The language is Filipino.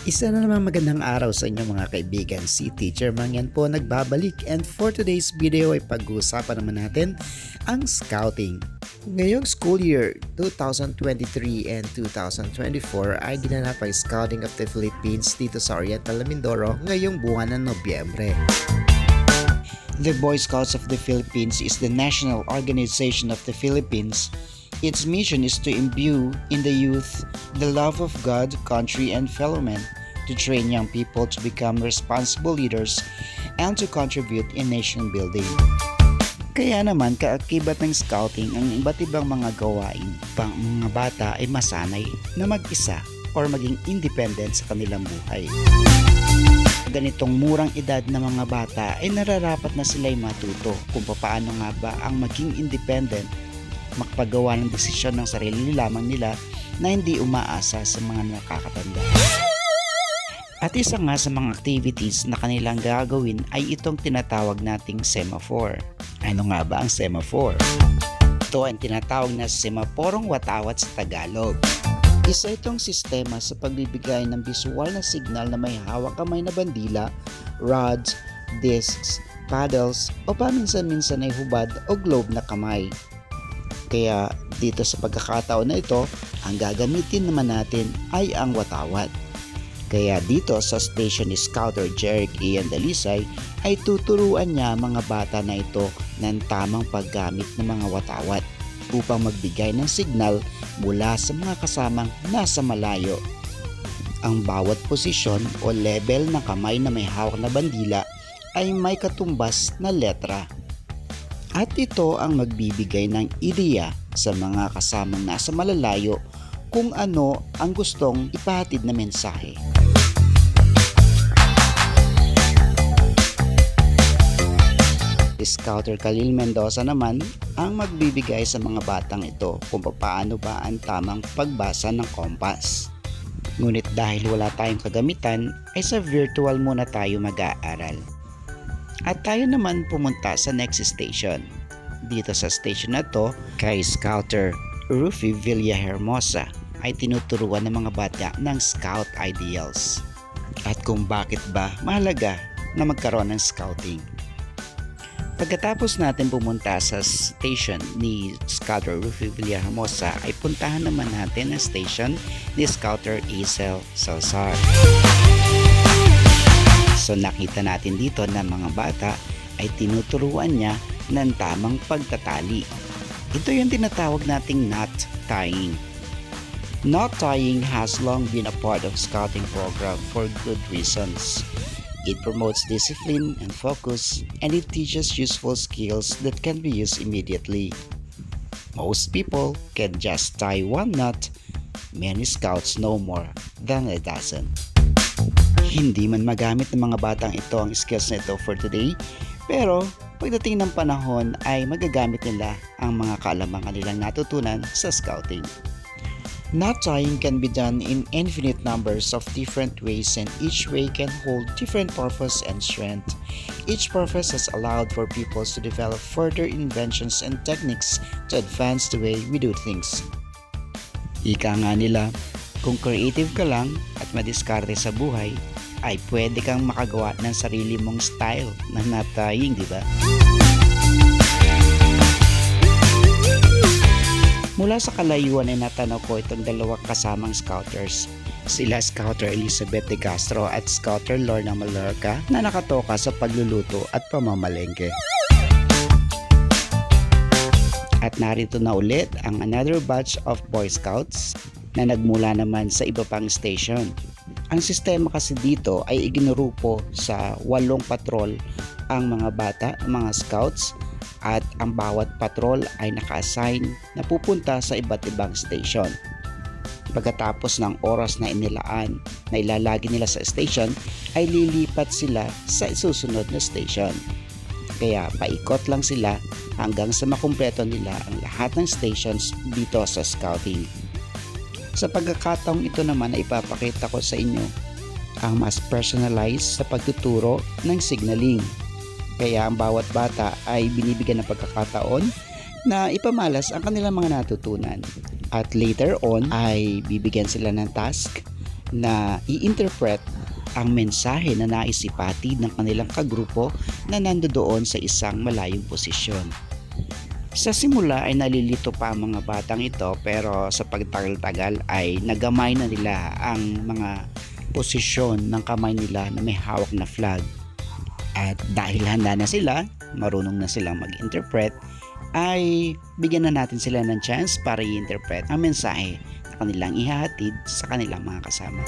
Isa na naman magandang araw sa inyo mga kaibigan, si Teacher Mangyan po nagbabalik, and for today's video ay pag-uusapan naman natin ang scouting. Ngayong school year 2023 and 2024 ay ginanap ang Scouting of the Philippines dito sa Oriental Mindoro ngayong buwan ng Nobyembre. The Boy Scouts of the Philippines is the national organization of the Philippines. Its mission is to imbue in the youth the love of God, country, and fellow men, to train young people to become responsible leaders and to contribute in nation building. Kaya naman kaakibat ng scouting ang iba't ibang mga gawain pang mga bata ay masanay na mag-isa or maging independent sa kanilang buhay. Ganitong murang edad na mga bata ay nararapat na sila'y matuto kung paano nga ba ang maging independent, makapagawa ng desisyon ng sarili lamang nila na hindi umaasa sa mga nakakatanda. At isa nga sa mga activities na kanilang gagawin ay itong tinatawag nating semaphore. Ano nga ba ang semaphore? Ito ang tinatawag na semaporong watawat sa Tagalog. Isa itong sistema sa pagbibigay ng visual na signal na may hawak kamay na bandila, rods, discs, paddles o paminsan-minsan ay hubad o globe na kamay. Kaya dito sa pagkakataon na ito, ang gagamitin naman natin ay ang watawat. Kaya dito sa station ni Scouter Jeric Ian Dalisay ay tuturuan niya mga bata na ito ng tamang paggamit ng mga watawat upang magbigay ng signal mula sa mga kasamang nasa malayo. Ang bawat posisyon o level ng kamay na may hawak na bandila ay may katumbas na letra. At ito ang magbibigay ng ideya sa mga kasamang nasa malalayo kung ano ang gustong ipahatid na mensahe. Scouter Khalil Mendoza naman ang magbibigay sa mga batang ito kung paano ba ang tamang pagbasa ng kompas. Ngunit dahil wala tayong kagamitan ay sa virtual muna tayo mag-aaral. At tayo naman pumunta sa next station. Dito sa station na to, kay Scouter Rufy Villahermosa ay tinuturuan ng mga bata ng Scout Ideals. At kung bakit ba mahalaga na magkaroon ng scouting. Pagkatapos natin pumunta sa station ni Scouter Rufy Villahermosa ay puntahan naman natin ang station ni Scouter Isel Salazar. So nakita natin dito na mga bata ay tinuturuan niya ng tamang pagtatali. Ito yung tinatawag nating knot tying. Knot tying has long been a part of scouting program for good reasons. It promotes discipline and focus, and it teaches useful skills that can be used immediately. Most people can just tie one knot. Many scouts know more than a dozen. Hindi man magamit ng mga batang ito ang skills na ito for today, pero pagdating ng panahon ay magagamit nila ang mga kaalaman nilang natutunan sa scouting. Knot tying can be done in infinite numbers of different ways, and each way can hold different purpose and strength. Each purpose has allowed for people to develop further inventions and techniques to advance the way we do things. Ika nga nila, kung creative ka lang at madiskarte sa buhay, ay pwede kang makagawa ng sarili mong style ng knot tying, di ba? Mula sa kalayuan ay natanaw ko itong dalawang kasamang scouters. Sila Scouter Elizabeth de Castro at Scouter Lorna Mallorca na nakatoka sa pagluluto at pamamalengke. At narito na ulit ang another batch of Boy Scouts na nagmula naman sa iba pang station. Ang sistema kasi dito ay iginrupo sa 8 patrol ang mga bata, mga scouts, at ang bawat patrol ay naka-assign na pupunta sa iba't ibang station. Pagkatapos ng oras na inilaan na ilalagi nila sa station, ay lilipat sila sa susunod na station. Kaya paikot lang sila hanggang sa makumpleto nila ang lahat ng stations dito sa scouting. Sa pagkakataong ito naman ay ipapakita ko sa inyo ang mas personalized sa pagtuturo ng signaling. Kaya ang bawat bata ay binibigyan ng pagkakataon na ipamalas ang kanilang mga natutunan. At later on ay bibigyan sila ng task na i-interpret ang mensahe na nais ipatid ng kanilang kagrupo na nandoon sa isang malayong posisyon. Sa simula ay nalilito pa ang mga batang ito, pero sa pagtagal-tagal ay nagamay na nila ang mga posisyon ng kamay nila na may hawak na flag. At dahil handa na sila, marunong na silang mag-interpret, ay bigyan na natin sila ng chance para i-interpret ang mensahe na kanilang ihahatid sa kanilang mga kasama.